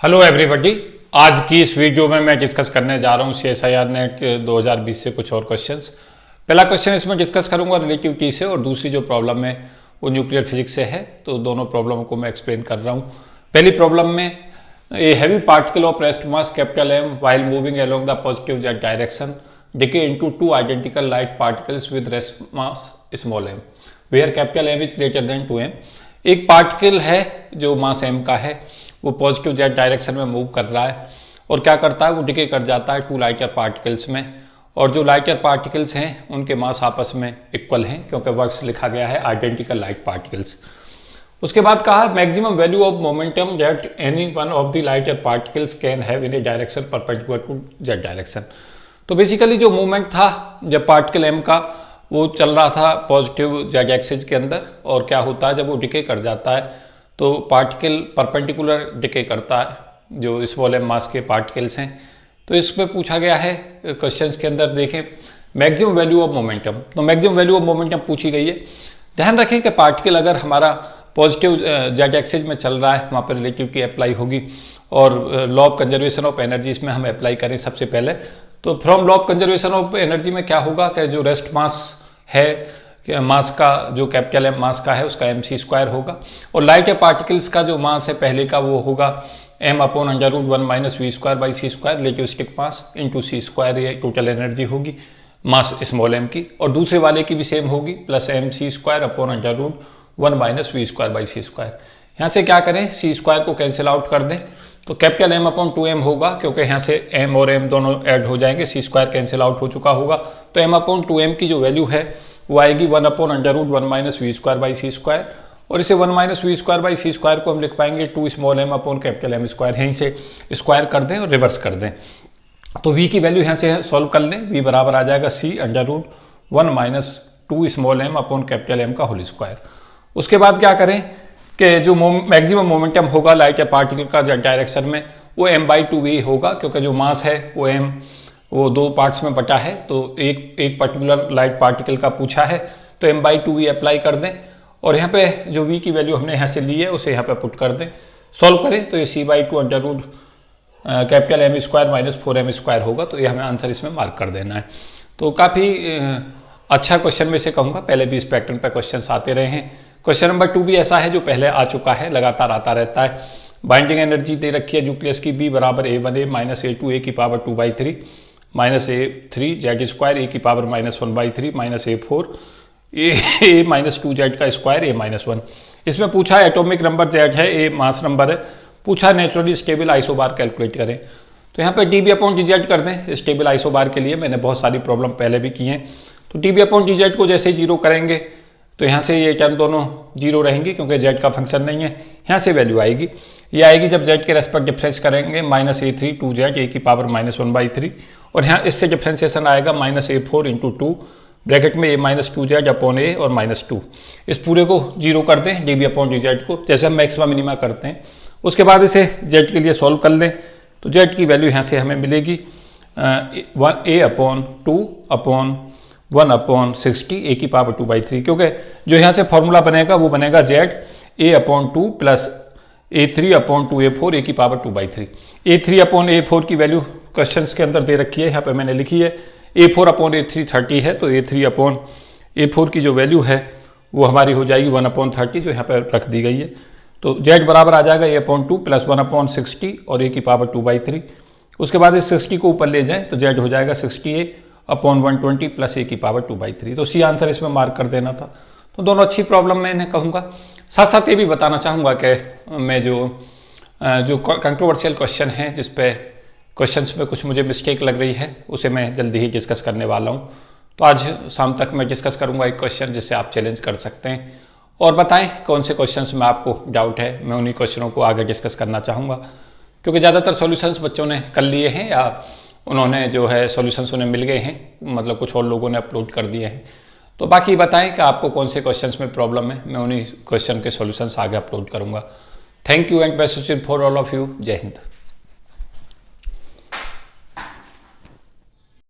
Hello everybody. आज की इस वीडियो में मैं डिस्कस करने जा रहा हूँ CSIR नेट 2020 से कुछ और क्वेश्चंस। पहला क्वेश्चन इसमें डिस्कस करूंगा रिलेटिविटी से और दूसरी जो प्रॉब्लम है वो न्यूक्लियर फिजिक्स से है, तो दोनों प्रॉब्लम को मैं एक्सप्लेन कर रहा हूँ। पहली प्रॉब्लम में a heavy particle of rest mass capital M while moving along the positive Z direction decay into two identical light particles with rest mass small m where capital M is greater than 2m। एक particle है जो मास m का है, वो positive Z direction में move कर रहा है और क्या करता है, वो डिके कर जाता है टू लाइटर पार्टिकल्स में, और जो लाइटर पार्टिकल्स हैं उनके मास आपस में इक्वल हैं क्योंकि वर्ड्स लिखा गया है आइडेंटिकल लाइट पार्टिकल्स। उसके बाद कहा maximum value of momentum that any one of the lighter particles can have in a direction perpendicular to Z direction. तो बेसिकली जो मूवमेंट था जब पार्टिकल m का वो चल रहा था पॉजिटिव जेड एक्सिस के अंदर, और क्या होता है जब वो डिके कर जाता है तो पार्टिकल परपेंडिकुलर डिके करता है, जो स्मॉल m मास के पार्टिकल्स हैं। तो इसमें पूछा गया है क्वेश्चंस के अंदर, देखें मैक्सिमम वैल्यू ऑफ मोमेंटम, तो मैक्सिमम वैल्यू ऑफ मोमेंटम पूछी गई है। ध्यान रखें कि पार्टिकल अगर हमारा पॉजिटिव जेड एक्सिस में चल रहा है वहाँ पर रिलेटिविटी अप्लाई होगी, और law of conservation of energy इसमें हम अप्लाई करें सबसे पहले। तो from law of conservation of energy में क्या होगा कि जो रेस्ट मास है मास का, जो कैपिटल M मास का है उसका mc² होगा, और लाइटर पार्टिकल्स का जो मास है पहले का वो होगा m/√1 - v²/c² relativistic mass into c², ये टोटल एनर्जी होगी मास स्मॉल m की, और दूसरे वाले की भी सेम होगी प्लस mc²/√1 - v²/c²। यहाँ से क्या करें, c² को कैंसिल आउट कर दें तो कैपिटल M/2m होगा, क्योंकि यहाँ से m और m दोनों ऐड हो जाएंगे, c² कैंसिल आउट हो चुका होगा, तो m/2m की जो वैल्यू है वो आएगी 1/√1 - v²/c², और इसे 1 - v²/c² को हम लिख पाएंगे 2 स्मॉल m कैपिटल M²। यहीं से स्क्वायर कर दें और रिवर्स कर दें तो v की वैल्यू यहाँ से सॉल्व कर लें, v बराबर आ जाएगा c√1 - 2 small m capital M का होल स्क्वायर। उसके बाद क्या करें कि जो मैक्सिमम मोमेंटम होगा लाइट या पार्टिकल का डायरेक्शन में वो m/2v होगा, क्योंकि जो मास है वो m वो दो पार्ट्स में बटा है, तो एक पर्टिकुलर लाइट पार्टिकल का पूछा है तो m/2v अप्लाई कर दें, और यहाँ पे जो v की वैल्यू हमने यहाँ से ली है उसे यहाँ पे पुट कर दें, सॉल्व करें तो ये c/2 कैपिटल M² - 4m² होगा। तो ये हमें आंसर इसमें मार्क कर देना है। तो काफ़ी अच्छा क्वेश्चन में से कहूँगा, पहले भी इस पैटर्न पर क्वेश्चन आते रहे हैं। क्वेश्चन नंबर 2 भी ऐसा है जो पहले आ चुका है, लगातार आता रहता है। बाइंडिंग एनर्जी दे रखी है न्यूक्लियस की, B बराबर A1A - A2A की पावर 2/3 -A3 Z² A की पावर -1/3 -A4 A - 2Z का स्क्वायर A-1। इसमें पूछा एटॉमिक नंबर Z है, A मास नंबर है, पूछा नेचुरली स्टेबल आइसोबार कैलकुलेट करें, तो यहाँ पे dB/dz कर दें। स्टेबल आइसोबार के लिए मैंने बहुत सारी प्रॉब्लम पहले भी की हैं, तो dB/dz को जैसे जीरो करेंगे तो यहाँ से ये टर्म दोनों जीरो रहेंगी क्योंकि z का फंक्शन नहीं है। यहाँ से वैल्यू आएगी, ये आएगी जब z के रेस्पेक्ट डिफरेंस करेंगे -A3 2Z A की पावर -1/3, और यहाँ इससे डिफ्रेंसिएशन आएगा -A4 × 2 ब्रैकेट में A - 2Z अपॉन A और -2। इस पूरे को जीरो कर दें dB/dz को, जैसे हम मैक्सिमा मिनिमा करते हैं। उसके बाद इसे z के लिए सॉल्व कर लें तो z की वैल्यू यहाँ से हमें मिलेगी A/1/2/1/60 A की पावर 2/3, क्योंकि जो यहाँ से फॉर्मूला बनेगा वो बनेगा Z A/2 plus A3/2A4 A की पावर 2/3। A3/A4 की वैल्यू क्वेश्चंस के अंदर दे रखी है, यहाँ पे मैंने लिखी है। A4/A3 30 है, तो A3/A4 की जो वैल्यू है वो हमारी हो जाएगी 1/30, जो यहाँ पर रख दी गई है। तो Z बराबर आ जाएगा A/2 प्लस 1/60 और A की पावर 2/3। उसके बाद इस 60 को ऊपर ले जाएं तो Z हो जाएगा 60A/120 प्लस A की पावर 2/3। तो सी आंसर इसमें मार्क कर देना था। तो दोनों अच्छी प्रॉब्लम मैं इन्हें कहूँगा। साथ साथ ये भी बताना चाहूँगा कि मैं जो कंट्रोवर्शियल क्वेश्चन है, जिस पे क्वेश्चंस में कुछ मुझे मिस्टेक लग रही है, उसे मैं जल्दी ही डिस्कस करने वाला हूँ। तो आज शाम तक मैं डिस्कस करूँगा एक क्वेश्चन जिससे आप चैलेंज कर सकते हैं, और बताएं कौन से क्वेश्चंस में आपको डाउट है, मैं उन्हीं क्वेश्चनों को आगे डिस्कस करना चाहूँगा, क्योंकि ज़्यादातर सॉल्यूशंस बच्चों ने कर लिए हैं या उन्होंने जो है सॉल्यूशंस उन्हें मिल गए हैं, मतलब कुछ और लोगों ने अपलोड कर दिए हैं। तो बाकी बताएं कि आपको कौन से क्वेश्चंस में प्रॉब्लम है, मैं उन्हीं क्वेश्चन के सॉल्यूशंस आगे अपलोड करूँगा। Thank you and best wishes for all of you. जय हिंद।